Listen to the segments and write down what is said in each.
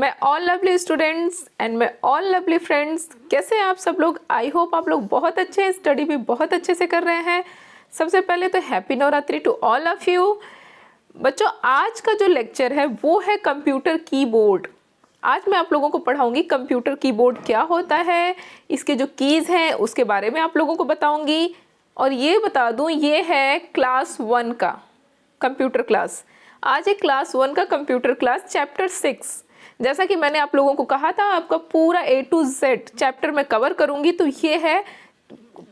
मैं all lovely students and मैं all lovely friends, कैसे हैं आप सब लोग। आई होप आप लोग बहुत अच्छे हैं, स्टडी भी बहुत अच्छे से कर रहे हैं। सबसे पहले तो happy Navratri to all of you. बच्चों, आज का जो लेक्चर है वो है कंप्यूटर कीबोर्ड। आज मैं आप लोगों को पढ़ाऊंगी कंप्यूटर कीबोर्ड क्या होता है, इसके जो कीज़ हैं उसके बारे में आप लोगों को बताऊंगी। और ये बता दूं, ये है क्लास 1 का कंप्यूटर क्लास। आज एक क्लास 1 का कंप्यूटर क्लास चैप्टर 6। जैसा कि मैंने आप लोगों को कहा था, आपका पूरा A to Z चैप्टर मैं कवर करूंगी। तो ये है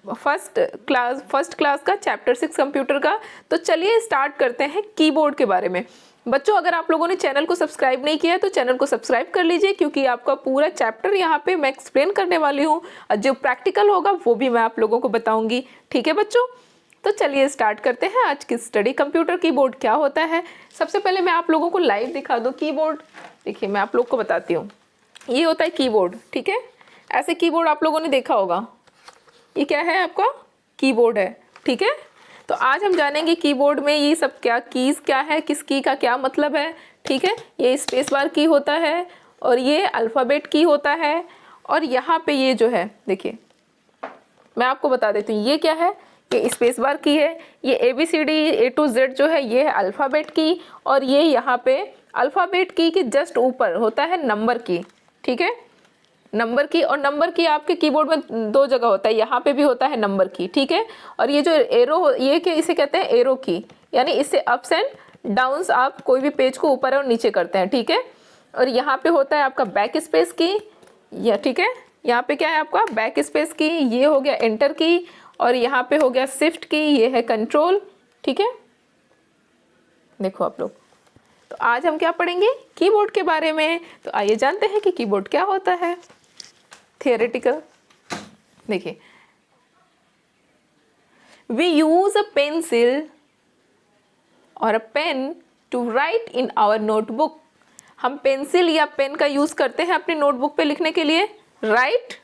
फर्स्ट क्लास का चैप्टर 6 कंप्यूटर का। तो चलिए स्टार्ट करते हैं कीबोर्ड के बारे में। बच्चों, अगर आप लोगों ने चैनल को सब्सक्राइब नहीं किया है तो चैनल को सब्सक्राइब कर लीजिए, क्योंकि आपका पूरा चैप्टर यहाँ पे मैं एक्सप्लेन करने वाली हूँ और जो प्रैक्टिकल होगा वो भी मैं आप लोगों को बताऊंगी। ठीक है बच्चों, तो चलिए स्टार्ट करते हैं आज की स्टडी। कंप्यूटर कीबोर्ड क्या होता है, सबसे पहले मैं आप लोगों को लाइव दिखा दूँ कीबोर्ड। देखिए, मैं आप लोग को बताती हूँ। ये होता है कीबोर्ड, ठीक है। ऐसे कीबोर्ड आप लोगों ने देखा होगा। ये क्या है, आपका कीबोर्ड है, ठीक है। तो आज हम जानेंगे कीबोर्ड में ये सब क्या कीज़ क्या है, किस की का क्या मतलब है, ठीक है। ये स्पेस बार की होता है और ये अल्फ़ाबेट की होता है। और यहाँ पे ये जो है, देखिए मैं आपको बता देती हूँ ये क्या है। ये स्पेस बार की है, ये ABCD A to Z जो है ये है अल्फ़ाबेट की। और ये यहाँ पे अल्फ़ाबेट की के जस्ट ऊपर होता है नंबर की, ठीक है। नंबर की, और नंबर की आपके कीबोर्ड में दो जगह होता है, यहाँ पे भी होता है नंबर की, ठीक है। और ये जो एरो, ये क्या इसे कहते हैं, एरो की, यानी इससे अप्स एंड डाउन्स आप कोई भी पेज को ऊपर और नीचे करते हैं, ठीक है। और यहाँ पे होता है आपका बैक स्पेस की, या ठीक है, यहाँ पे क्या है आपका बैक स्पेस की, ये हो गया एंटर की। और यहाँ पे हो गया शिफ्ट की, ये है कंट्रोल, ठीक है। देखो आप लोग, तो आज हम क्या पढ़ेंगे, कीबोर्ड के बारे में। तो आइए जानते हैं कि कीबोर्ड क्या होता है। थियोरेटिकल, देखिए, वी यूज अ पेंसिल और a pen to write in our notebook. हम पेंसिल या पेन का यूज करते हैं अपनी नोटबुक पे लिखने के लिए, right.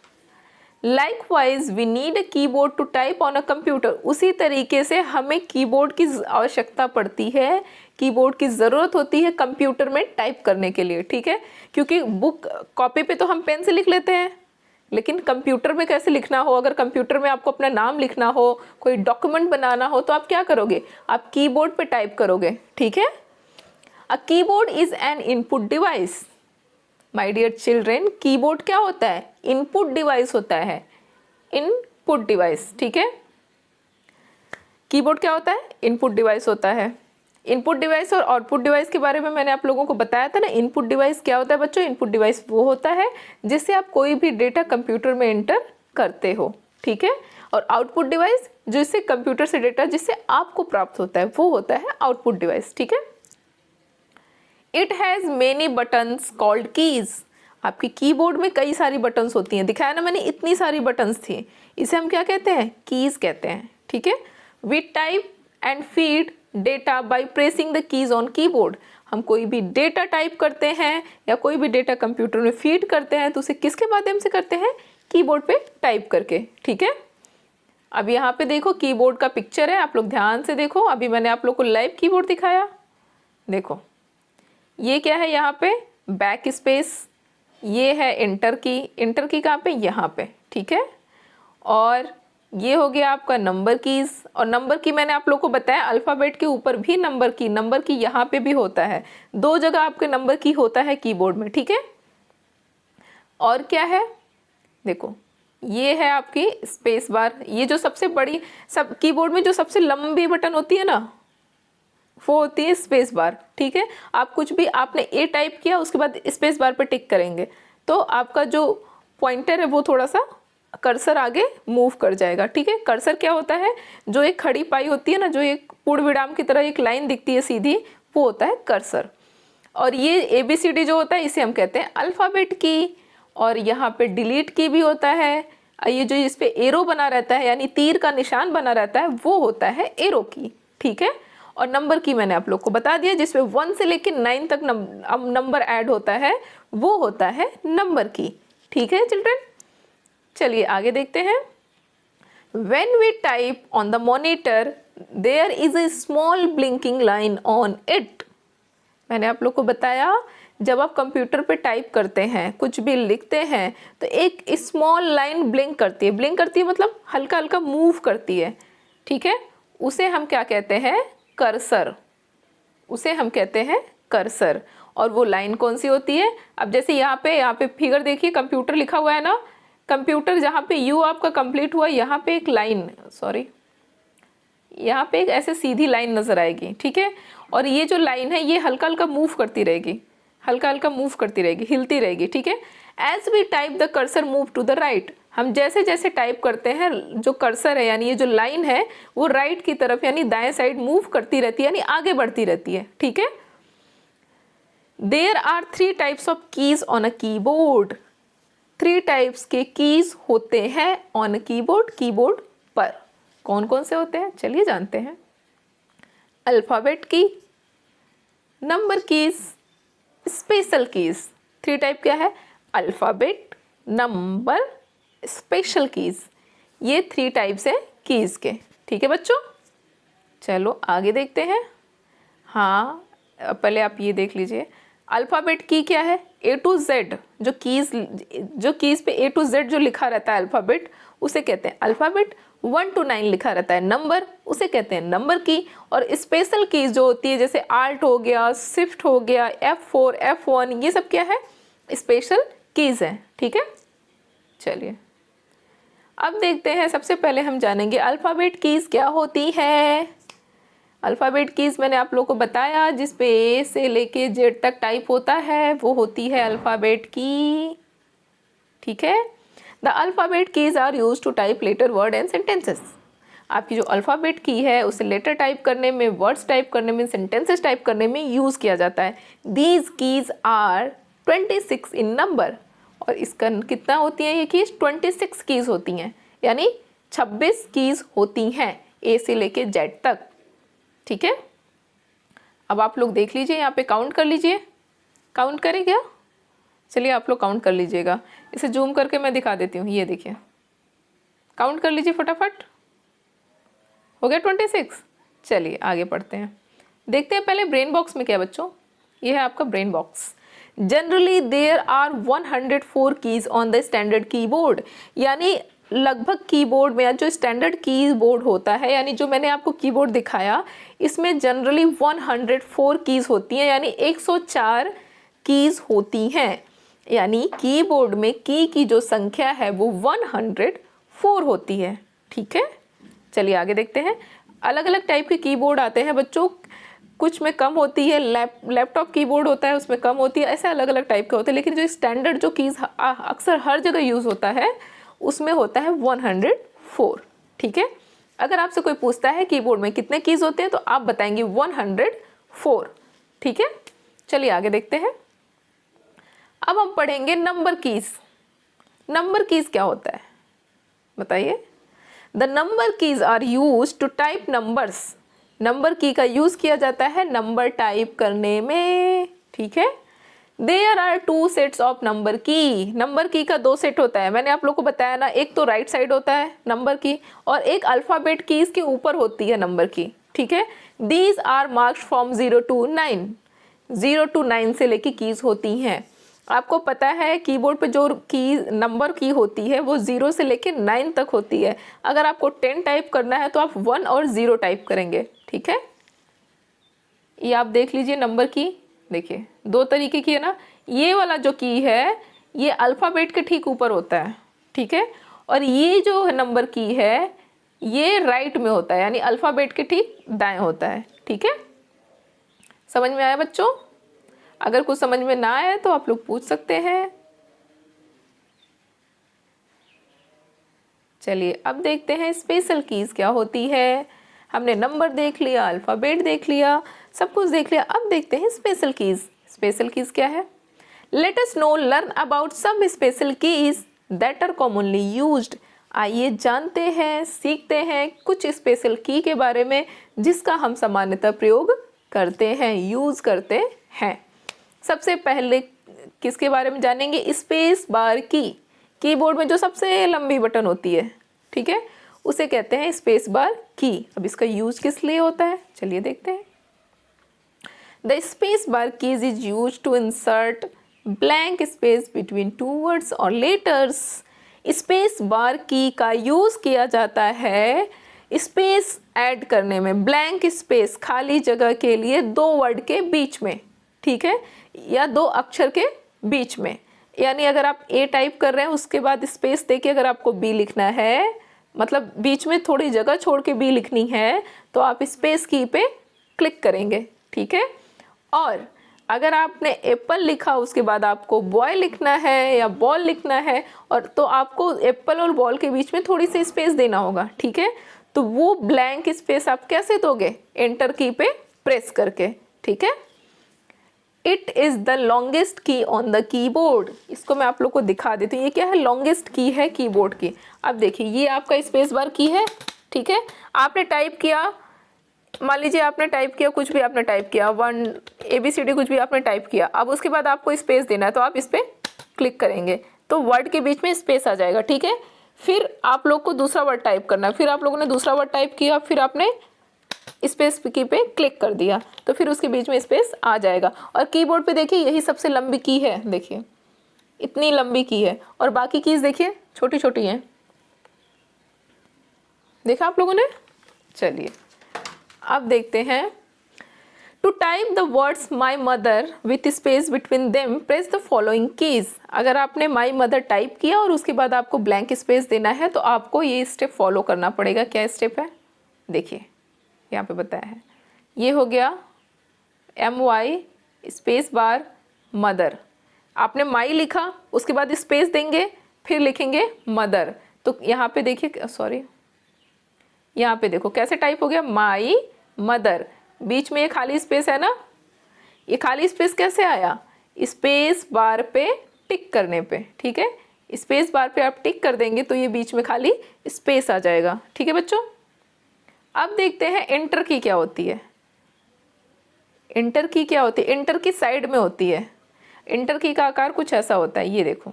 Likewise we need a keyboard to type on a computer. उसी तरीके से हमें कीबोर्ड की आवश्यकता पड़ती है, कीबोर्ड की ज़रूरत होती है कंप्यूटर में टाइप करने के लिए, ठीक है। क्योंकि बुक कॉपी पे तो हम पेन से लिख लेते हैं, लेकिन कंप्यूटर में कैसे लिखना हो, अगर कंप्यूटर में आपको अपना नाम लिखना हो, कोई डॉक्यूमेंट बनाना हो, तो आप क्या करोगे, आप कीबोर्ड पे टाइप करोगे, ठीक है। A keyboard is an input device. My dear children, keyboard क्या होता है, इनपुट डिवाइस होता है, इनपुट डिवाइस, ठीक है। कीबोर्ड क्या होता है, इनपुट डिवाइस होता है। इनपुट डिवाइस और आउटपुट डिवाइस के बारे में मैंने आप लोगों को बताया था ना। इनपुट डिवाइस क्या होता है बच्चों, इनपुट डिवाइस वो होता है जिससे आप कोई भी डेटा कंप्यूटर में एंटर करते हो, ठीक है। और आउटपुट डिवाइस जिससे कंप्यूटर से डेटा जिससे आपको प्राप्त होता है वो होता है आउटपुट डिवाइस, ठीक है। It has many buttons called keys. आपकी कीबोर्ड में कई सारी बटन्स होती हैं, दिखाया ना मैंने, इतनी सारी बटन्स थी। इसे हम क्या कहते हैं, कीज कहते हैं, ठीक है। We type and feed data by pressing the keys on keyboard. हम कोई भी डेटा टाइप करते हैं या कोई भी डेटा कंप्यूटर में फीड करते हैं तो उसे किसके माध्यम से करते हैं, कीबोर्ड पे टाइप करके, ठीक है। अब यहाँ पे देखो कीबोर्ड का पिक्चर है, आप लोग ध्यान से देखो। अभी मैंने आप लोग को लाइव कीबोर्ड दिखाया, देखो ये क्या है, यहाँ पे बैक स्पेस, ये है एंटर की। एंटर की कहाँ पे, यहाँ पे, ठीक है। और ये हो गया आपका नंबर कीज। और नंबर की मैंने आप लोग को बताया अल्फ़ाबेट के ऊपर भी नंबर की यहाँ पे भी होता है, दो जगह आपके नंबर की होता है कीबोर्ड में, ठीक है। और क्या है, देखो ये है आपकी स्पेस बार। ये जो सबसे बड़ी, सब कीबोर्ड में जो सबसे लंबी बटन होती है ना, वो होती है स्पेस बार, ठीक है। आप कुछ भी आपने ए टाइप किया, उसके बाद स्पेस बार पे टिक करेंगे तो आपका जो पॉइंटर है वो थोड़ा सा कर्सर आगे मूव कर जाएगा, ठीक है। कर्सर क्या होता है, जो एक खड़ी पाई होती है ना, जो एक पूर्ण विराम की तरह एक लाइन दिखती है सीधी, वो होता है कर्सर। और ये ABCD जो होता है इसे हम कहते हैं अल्फ़ाबेट की। और यहाँ पे डिलीट की भी होता है। ये जो इस पे एरो बना रहता है, यानी तीर का निशान बना रहता है, वो होता है एरो की, ठीक है। और नंबर की मैंने आप लोग को बता दिया, जिसमें 1 से लेकर 9 तक नंबर ऐड होता है, वो होता है नंबर की, ठीक है चिल्ड्रन। चलिए आगे देखते हैं। When we type on the monitor, there is a small blinking line on it. मैंने आप लोग को बताया जब आप कंप्यूटर पे टाइप करते हैं, कुछ भी लिखते हैं, तो एक स्मॉल लाइन ब्लिंक करती है। ब्लिंक करती है मतलब हल्का हल्का मूव करती है, ठीक है। उसे हम क्या कहते हैं? कर्सर। उसे हम कहते हैं कर्सर। और वो लाइन कौन सी होती है? अब जैसे यहाँ पे फिगर देखिए, कंप्यूटर लिखा हुआ है ना, कंप्यूटर जहाँ पे यू आपका कंप्लीट हुआ, यहाँ पे एक लाइन, सॉरी, यहाँ पे एक ऐसे सीधी लाइन नजर आएगी, ठीक है। और ये जो लाइन है ये हल्का हल्का मूव करती रहेगी, हल्का हल्का मूव करती रहेगी, हिलती रहेगी, ठीक है। As we type the cursor move to the right, हम जैसे जैसे टाइप करते हैं, जो कर्सर है यानी ये जो लाइन है वो राइट की तरफ यानी दाएं साइड मूव करती रहती है, यानी आगे बढ़ती रहती है, ठीक है। There are 3 types of keys on a keyboard. 3 types के कीज होते हैं ऑन कीबोर्ड, कीबोर्ड पर। कौन कौन से होते हैं चलिए जानते हैं। अल्फाबेट की, number keys, special keys. 3 type क्या है? Alphabet, number, special keys. ये 3 टाइप्स है कीज के, ठीक है बच्चों। चलो आगे देखते हैं। हाँ, पहले आप ये देख लीजिए, अल्फ़ाबेट की क्या है? ए टू जेड, जो कीज़ पे ए टू जेड जो लिखा रहता है अल्फ़ाबेट, उसे कहते हैं अल्फ़ाबेट। 1 to 9 लिखा रहता है नंबर, उसे कहते हैं नंबर की। और स्पेशल कीज़ जो होती है, जैसे आल्ट हो गया, शिफ्ट हो गया, F4, F1, ये सब क्या है? स्पेशल कीज़ है, ठीक है। चलिए अब देखते हैं, सबसे पहले हम जानेंगे अल्फ़ाबेट कीज़ क्या होती है। अल्फ़ाबेट कीज़ मैंने आप लोगों को बताया, जिस पे ए से लेके जेड तक टाइप होता है, वो होती है अल्फ़ाबेट की, ठीक है। The alphabet keys are use to type letter, word and sentences. आपकी जो अल्फ़ाबेट की है उसे लेटर टाइप करने में, वर्ड्स टाइप करने में, सेंटेंसेस टाइप करने में यूज़ किया जाता है। These keys are 26 in number. और इसका कितना होती है ये कीज़? 26 कीज़ होती हैं, यानी 26 कीज़ होती हैं ए से लेके जेड तक, ठीक है। अब आप लोग देख लीजिए, यहाँ पे काउंट कर लीजिए। काउंट करें क्या? चलिए आप लोग काउंट कर लीजिएगा। इसे जूम करके मैं दिखा देती हूँ, ये देखिए, काउंट कर लीजिए फटाफट। हो गया 26? चलिए आगे पढ़ते हैं, देखते हैं पहले ब्रेन बॉक्स में क्या बच्चों। ये है आपका brain box. Generally there are 104 keys on the standard keyboard, यानी लगभग कीबोर्ड में, जो स्टैंडर्ड कीबोर्ड होता है, यानी जो मैंने आपको कीबोर्ड दिखाया, इसमें जनरली 104 कीज होती हैं, यानी 104 कीज होती हैं। यानी कीबोर्ड में की जो संख्या है वो 104 होती है, ठीक है। चलिए आगे देखते हैं। अलग अलग टाइप के कीबोर्ड आते हैं बच्चों, कुछ में कम होती है, लैपटॉप कीबोर्ड होता है उसमें कम होती है, ऐसे अलग अलग टाइप के होते हैं। लेकिन जो स्टैंडर्ड जो कीज़ अक्सर हर जगह यूज़ होता है उसमें होता है 104, ठीक है। अगर आपसे कोई पूछता है कीबोर्ड में कितने कीज़ होते हैं तो आप बताएंगे 104, ठीक है। चलिए आगे देखते हैं। अब हम पढ़ेंगे नंबर कीज़। नंबर कीज़ क्या होता है बताइए। The number keys are use to type numbers. Number key का यूज़ किया जाता है नंबर टाइप करने में, ठीक है। There are 2 sets of number key. Number key का 2 सेट होता है, मैंने आप लोग को बताया ना, एक तो राइट साइड होता है नंबर की, और एक अल्फ़ाबेट की इसके ऊपर होती है नंबर की, ठीक है। These are marked from 0 to 9। 0 to 9 से लेके कीज़ होती हैं। आपको पता है कीबोर्ड पे जो की नंबर की होती है वो 0 से लेके 9 तक होती है। अगर आपको 10 टाइप करना है तो आप 1 और 0 टाइप करेंगे, ठीक है। ये आप देख लीजिए नंबर की, देखिए 2 तरीके की है ना। ये वाला जो की है ये अल्फ़ाबेट के ठीक ऊपर होता है, ठीक है। और ये जो नंबर की है ये राइट में होता है, यानी अल्फ़ाबेट के ठीक दाएं होता है, ठीक है। समझ में आया बच्चों? अगर कुछ समझ में ना आए तो आप लोग पूछ सकते हैं। चलिए अब देखते हैं स्पेशल कीज़ क्या होती है। हमने नंबर देख लिया, अल्फ़ाबेट देख लिया, सब कुछ देख लिया। अब देखते हैं स्पेशल कीज़। स्पेशल कीज़ क्या है? Let us now learn about some special keys that are commonly used. आइए जानते हैं, सीखते हैं कुछ स्पेशल की के बारे में जिसका हम सामान्यतः प्रयोग करते हैं, यूज़ करते हैं। सबसे पहले किसके बारे में जानेंगे? स्पेस बार की। कीबोर्ड में जो सबसे लंबी बटन होती है, ठीक है, उसे कहते हैं स्पेस बार की। अब इसका यूज किस लिए होता है चलिए देखते हैं। The space bar keys is use to insert blank space between two words और लेटर्स। स्पेस बार की का यूज़ किया जाता है स्पेस ऐड करने में, ब्लैंक स्पेस खाली जगह के लिए दो वर्ड के बीच में, ठीक है, या दो अक्षर के बीच में। यानी अगर आप ए टाइप कर रहे हैं उसके बाद स्पेस देके अगर आपको बी लिखना है, मतलब बीच में थोड़ी जगह छोड़ के बी लिखनी है, तो आप स्पेस की पे क्लिक करेंगे, ठीक है। और अगर आपने एप्पल लिखा उसके बाद आपको बॉय लिखना है या बॉल लिखना है, और तो आपको एप्पल और बॉल के बीच में थोड़ी सी स्पेस देना होगा, ठीक है। तो वो ब्लैंक स्पेस आप कैसे दोगे? एंटर की पे प्रेस करके, ठीक है। It is the longest key on the keyboard. इसको मैं आप लोग को दिखा देती हूँ। ये क्या है? लॉन्गेस्ट की है कीबोर्ड की। अब देखिए ये आपका स्पेस बार की है, ठीक है। आपने टाइप किया, मान लीजिए आपने टाइप किया कुछ भी, आपने टाइप किया 1 ABCD कुछ भी आपने टाइप किया। अब उसके बाद आपको स्पेस देना है तो आप इस पर क्लिक करेंगे तो वर्ड के बीच में स्पेस आ जाएगा, ठीक है। फिर आप लोग को दूसरा वर्ड टाइप करना है, फिर आप लोगों ने दूसरा वर्ड टाइप किया, फिर आपने स्पेस की पे क्लिक कर दिया तो फिर उसके बीच में स्पेस आ जाएगा। और कीबोर्ड पे देखिए यही सबसे लंबी की है, देखिए इतनी लंबी की है, और बाकी कीज देखिए छोटी छोटी हैं। देखा आप लोगों ने? चलिए अब देखते हैं। To type the words my mother with space between them press the following keys. अगर आपने माई मदर टाइप किया और उसके बाद आपको ब्लैंक स्पेस देना है तो आपको ये स्टेप फॉलो करना पड़ेगा। क्या स्टेप है? देखिए यहाँ पे बताया है। ये हो गया MY स्पेस बार मदर। आपने माई लिखा उसके बाद स्पेस देंगे फिर लिखेंगे मदर। तो यहाँ पे देखिए, सॉरी यहाँ पे देखो कैसे टाइप हो गया, माई मदर। बीच में ये खाली स्पेस है ना, ये खाली स्पेस कैसे आया? स्पेस बार पे टिक करने पे, ठीक है। स्पेस बार पे आप टिक कर देंगे तो ये बीच में खाली स्पेस आ जाएगा, ठीक है बच्चों। अब देखते हैं एंटर की क्या होती है। एंटर की क्या होती है? एंटर की साइड में होती है। एंटर की का आकार कुछ ऐसा होता है, ये देखो,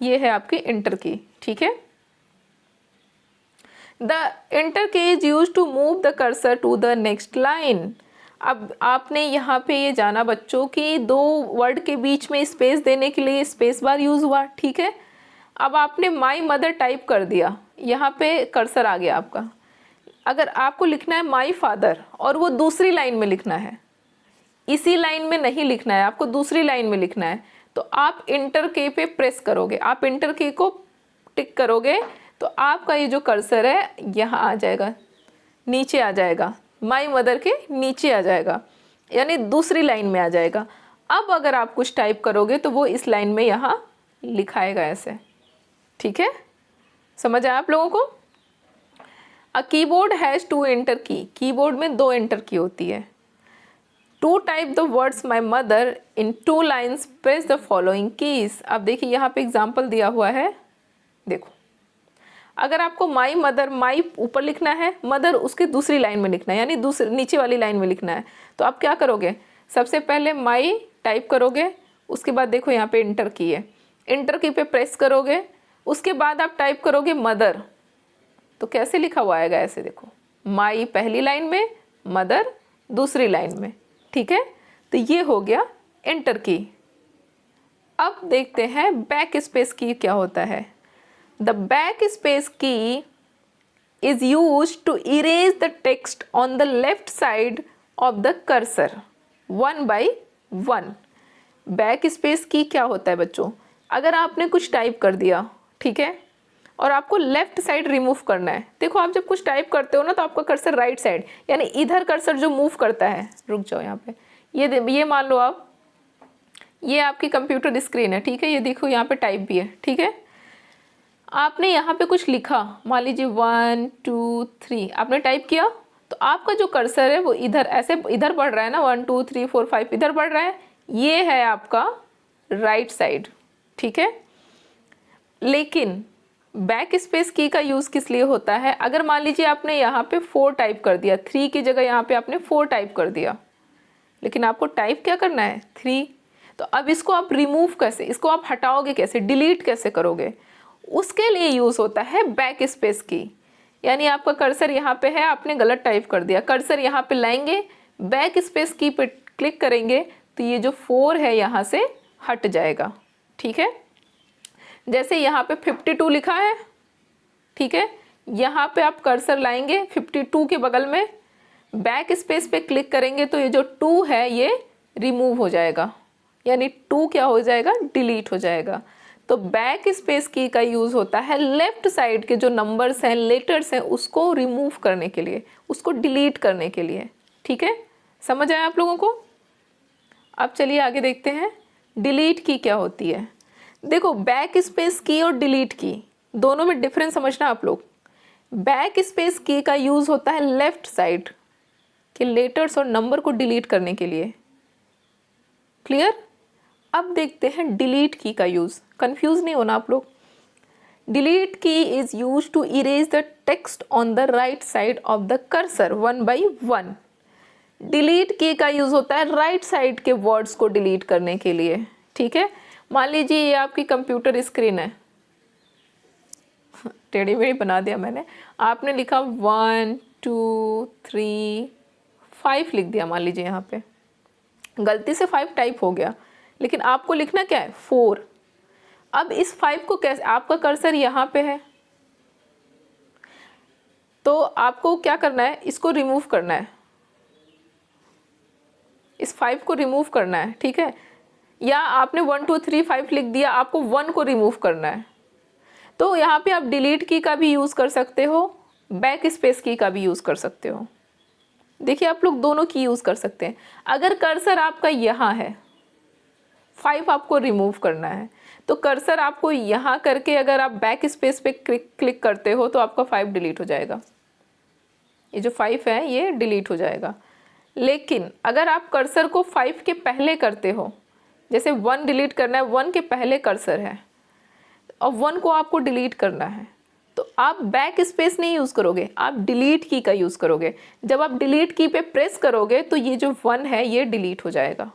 ये है आपकी एंटर की, ठीक है। The enter key is use to move the cursor to the next line. अब आपने यहाँ पे ये जाना बच्चों कि दो वर्ड के बीच में स्पेस देने के लिए स्पेस बार यूज हुआ, ठीक है। अब आपने माई मदर टाइप कर दिया, यहाँ पे कर्सर आ गया आपका। अगर आपको लिखना है माई फादर और वो दूसरी लाइन में लिखना है, इसी लाइन में नहीं लिखना है, आपको दूसरी लाइन में लिखना है, तो आप इंटर की पे प्रेस करोगे, आप इंटर की को टिक करोगे तो आपका ये जो कर्सर है यहाँ आ जाएगा, नीचे आ जाएगा, माई मदर के नीचे आ जाएगा, यानी दूसरी लाइन में आ जाएगा। अब अगर आप कुछ टाइप करोगे तो वो इस लाइन में यहाँ लिखाएगा ऐसे, ठीक है। समझ आया आप लोगों को? A keyboard has 2 enter key. Keyboard में 2 एंटर की होती है। To type the words my mother in 2 lines press the following keys. अब देखिए यहाँ पे एग्जाम्पल दिया हुआ है, देखो। अगर आपको माई मदर, माई ऊपर लिखना है, मदर उसके दूसरी लाइन में लिखना है, यानी दूसरी नीचे वाली लाइन में लिखना है, तो आप क्या करोगे? सबसे पहले माई टाइप करोगे, उसके बाद देखो यहाँ पे एंटर की है, एंटर की पे प्रेस करोगे, उसके बाद आप टाइप करोगे मदर। तो कैसे लिखा हुआ आएगा? ऐसे देखो, माई पहली लाइन में, मदर दूसरी लाइन में, ठीक है। तो ये हो गया एंटर की। अब देखते हैं बैक स्पेस की क्या होता है। The back space key is use to erase the text on the left side of the cursor 1 by 1। Back space key क्या होता है बच्चों? अगर आपने कुछ टाइप कर दिया, ठीक है, और आपको लेफ्ट साइड रिमूव करना है। देखो आप जब कुछ टाइप करते हो ना तो आपका कर्सर राइट साइड, यानी इधर कर्सर जो मूव करता है, रुक जाओ यहाँ पे, ये मान लो आप, ये आपकी कंप्यूटर स्क्रीन है, ठीक है। ये देखो यहाँ पे टाइप भी है, ठीक है। आपने यहाँ पे कुछ लिखा, मान लीजिए 1 2 3 आपने टाइप किया, तो आपका जो कर्सर है वो इधर ऐसे इधर बढ़ रहा है ना, 1 2 3 4 5 इधर बढ़ रहा है, ये है आपका राइट साइड, ठीक है। लेकिन बैक स्पेस की का यूज़ किस लिए होता है? अगर मान लीजिए आपने यहाँ पे 4 टाइप कर दिया, 3 की जगह यहाँ पे आपने 4 टाइप कर दिया, लेकिन आपको टाइप क्या करना है? 3। तो अब इसको आप रिमूव कैसे, इसको आप हटाओगे कैसे, डिलीट कैसे करोगे? उसके लिए यूज़ होता है बैक स्पेस की। यानी आपका कर्सर यहाँ पे है, आपने गलत टाइप कर दिया, कर्सर यहाँ पे लाएंगे, बैक स्पेस की पे क्लिक करेंगे तो ये जो 4 है यहाँ से हट जाएगा। ठीक है, जैसे यहाँ पे 52 लिखा है, ठीक है, यहाँ पे आप कर्सर लाएंगे 52 के बगल में, बैक स्पेस पे क्लिक करेंगे तो ये जो 2 है ये रिमूव हो जाएगा, यानी 2 क्या हो जाएगा, डिलीट हो जाएगा। तो बैक स्पेस की का यूज़ होता है लेफ्ट साइड के जो नंबर्स हैं, लेटर्स हैं, उसको रिमूव करने के लिए, उसको डिलीट करने के लिए। ठीक है, समझ आया आप लोगों को? अब चलिए आगे देखते हैं डिलीट की क्या होती है। देखो, बैक स्पेस की और डिलीट की दोनों में डिफरेंस समझना आप लोग। बैक स्पेस की का यूज़ होता है लेफ्ट साइड के लेटर्स और नंबर को डिलीट करने के लिए। क्लियर? अब देखते हैं डिलीट की का यूज़। कंफ्यूज नहीं होना आप लोग। Delete key is use to erase the text on the right side of the cursor 1 by 1। Delete key का यूज़ होता है राइट साइड के वर्ड्स को डिलीट करने के लिए। ठीक है, मान लीजिए ये आपकी कंप्यूटर स्क्रीन है, टेढ़ी मेढ़ी बना दिया मैंने, आपने लिखा 1 2 3 5 लिख दिया, मान लीजिए यहाँ पे गलती से 5 टाइप हो गया, लेकिन आपको लिखना क्या है, 4। अब इस 5 को कैसे, आपका कर्सर यहाँ पे है तो आपको क्या करना है, इसको रिमूव करना है, इस 5 को रिमूव करना है। ठीक है, या आपने 1 2 3 5 लिख दिया, आपको 1 को रिमूव करना है। तो यहाँ पे आप डिलीट की का भी यूज़ कर सकते हो, बैक स्पेस की का भी यूज़ कर सकते हो। देखिए, आप लोग दोनों की यूज़ कर सकते हैं। अगर कर्सर आपका यहाँ है, 5 आपको रिमूव करना है, तो कर्सर आपको यहाँ करके अगर आप बैक स्पेस पे क्लिक करते हो तो आपका 5 डिलीट हो जाएगा। ये जो 5 है ये डिलीट हो जाएगा। लेकिन अगर आप कर्सर को 5 के पहले करते हो, जैसे 1 डिलीट करना है, 1 के पहले कर्सर है और 1 को आपको डिलीट करना है, तो आप बैक स्पेस नहीं यूज़ करोगे, आप डिलीट की का यूज़ करोगे। जब आप डिलीट की पे प्रेस करोगे तो ये जो 1 है ये डिलीट हो जाएगा।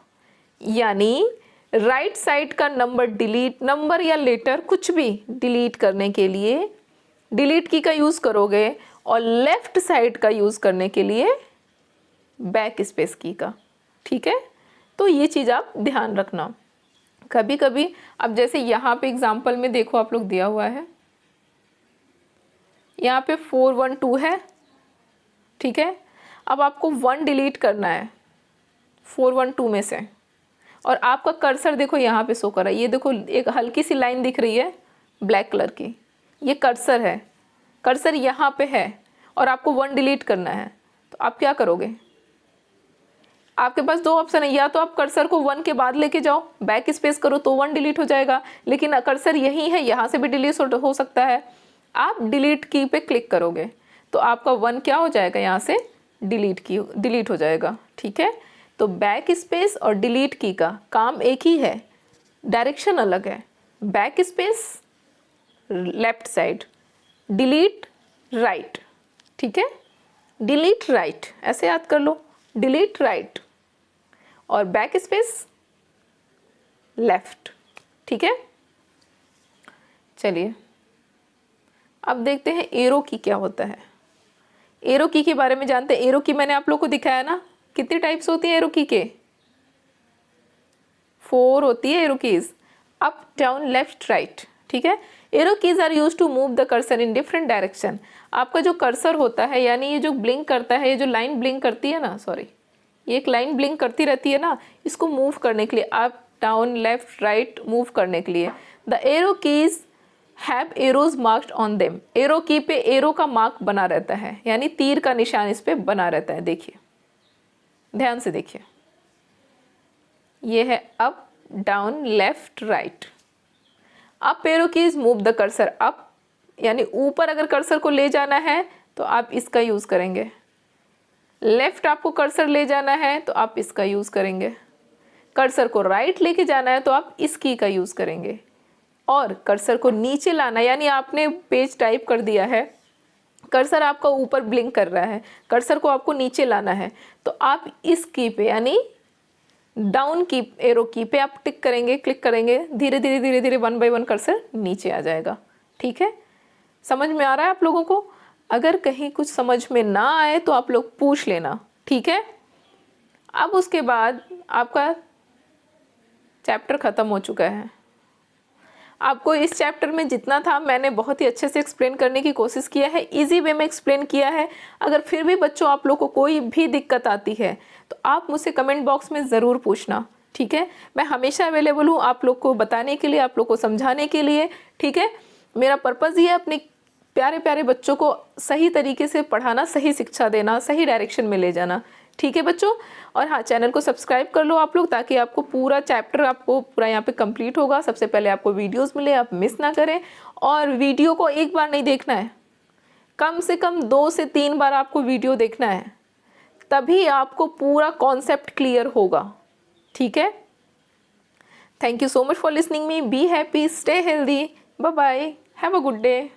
यानी राइट साइड का नंबर डिलीट, नंबर या लेटर कुछ भी डिलीट करने के लिए डिलीट की का यूज़ करोगे और लेफ्ट साइड का यूज़ करने के लिए बैक स्पेस की का। ठीक है, तो ये चीज़ आप ध्यान रखना। कभी कभी अब जैसे यहाँ पे एग्जांपल में देखो, आप लोग दिया हुआ है, यहाँ पे 4 1 2 है। ठीक है, अब आपको 1 डिलीट करना है 4 1 2 में से, और आपका कर्सर देखो यहाँ पे शो कर रहा है, ये देखो एक हल्की सी लाइन दिख रही है ब्लैक कलर की, ये कर्सर है, कर्सर यहाँ पे है और आपको 1 डिलीट करना है। तो आप क्या करोगे, आपके पास 2 ऑप्शन है, या तो आप कर्सर को 1 के बाद लेके जाओ, बैक स्पेस करो तो 1 डिलीट हो जाएगा, लेकिन कर्सर यही है, यहाँ से भी डिलीट हो सकता है। आप डिलीट की पे क्लिक करोगे तो आपका 1 क्या हो जाएगा, यहाँ से डिलीट हो जाएगा। ठीक है, तो बैक स्पेस और डिलीट की का काम एक ही है, डायरेक्शन अलग है। Back space left side, delete right. ठीक है, डिलीट राइट ऐसे याद कर लो, डिलीट राइट और बैक स्पेस लेफ्ट। ठीक है, चलिए अब देखते हैं एरो की क्या होता है। एरो की के बारे में जानते हैं। एरो की मैंने आप लोग को दिखाया ना, कितनी टाइप्स होती है एरो की के, 4 होती है arrow keys, up down left right. ठीक है, arrow keys are use to move the cursor in different direction. आपका जो कर्सर होता है, यानी ये जो ब्लिंक करता है, ये जो लाइन ब्लिंक करती है ना, सॉरी ये एक लाइन ब्लिंक करती रहती है ना, इसको मूव करने के लिए, up down left right move करने के लिए, the arrow keys have arrows marked on them. Arrow की पे एरो का मार्क बना रहता है, यानी तीर का निशान इस पे बना रहता है। देखिए, ध्यान से देखिए, ये है up down left right. Up arrow keys move the cursor up, यानी ऊपर अगर कर्सर को ले जाना है तो आप इसका यूज़ करेंगे। लेफ्ट आपको कर्सर ले जाना है तो आप इसका यूज़ करेंगे। कर्सर को राइट लेके जाना है तो आप इस की का यूज़ करेंगे। और कर्सर को नीचे लाना, यानी आपने पेज टाइप कर दिया है, कर्सर आपका ऊपर ब्लिंक कर रहा है, कर्सर को आपको नीचे लाना है तो आप इस की पे, यानी डाउन की एरो की पे आप टिक करेंगे, क्लिक करेंगे, धीरे धीरे धीरे धीरे 1 by 1 कर्सर नीचे आ जाएगा। ठीक है, समझ में आ रहा है आप लोगों को? अगर कहीं कुछ समझ में ना आए तो आप लोग पूछ लेना। ठीक है, अब उसके बाद आपका चैप्टर ख़त्म हो चुका है। आपको इस चैप्टर में जितना था मैंने बहुत ही अच्छे से एक्सप्लेन करने की कोशिश किया है, इजी वे में एक्सप्लेन किया है। अगर फिर भी बच्चों आप लोग को कोई भी दिक्कत आती है तो आप मुझसे कमेंट बॉक्स में ज़रूर पूछना, ठीक है। मैं हमेशा अवेलेबल हूँ आप लोग को बताने के लिए, आप लोग को समझाने के लिए, ठीक है। मेरा पर्पज़ ये है अपने प्यारे प्यारे बच्चों को सही तरीके से पढ़ाना, सही शिक्षा देना, सही डायरेक्शन में ले जाना, ठीक है बच्चों। और हाँ, चैनल को सब्सक्राइब कर लो आप लोग, ताकि आपको पूरा चैप्टर आपको पूरा यहाँ पे कंप्लीट होगा। सबसे पहले आपको वीडियोस मिले, आप मिस ना करें। और वीडियो को एक बार नहीं देखना है, कम से कम 2 से 3 बार आपको वीडियो देखना है, तभी आपको पूरा कॉन्सेप्ट क्लियर होगा, ठीक है। Thank you so much for listening me. Be happy, stay healthy, bye bye, have a good day.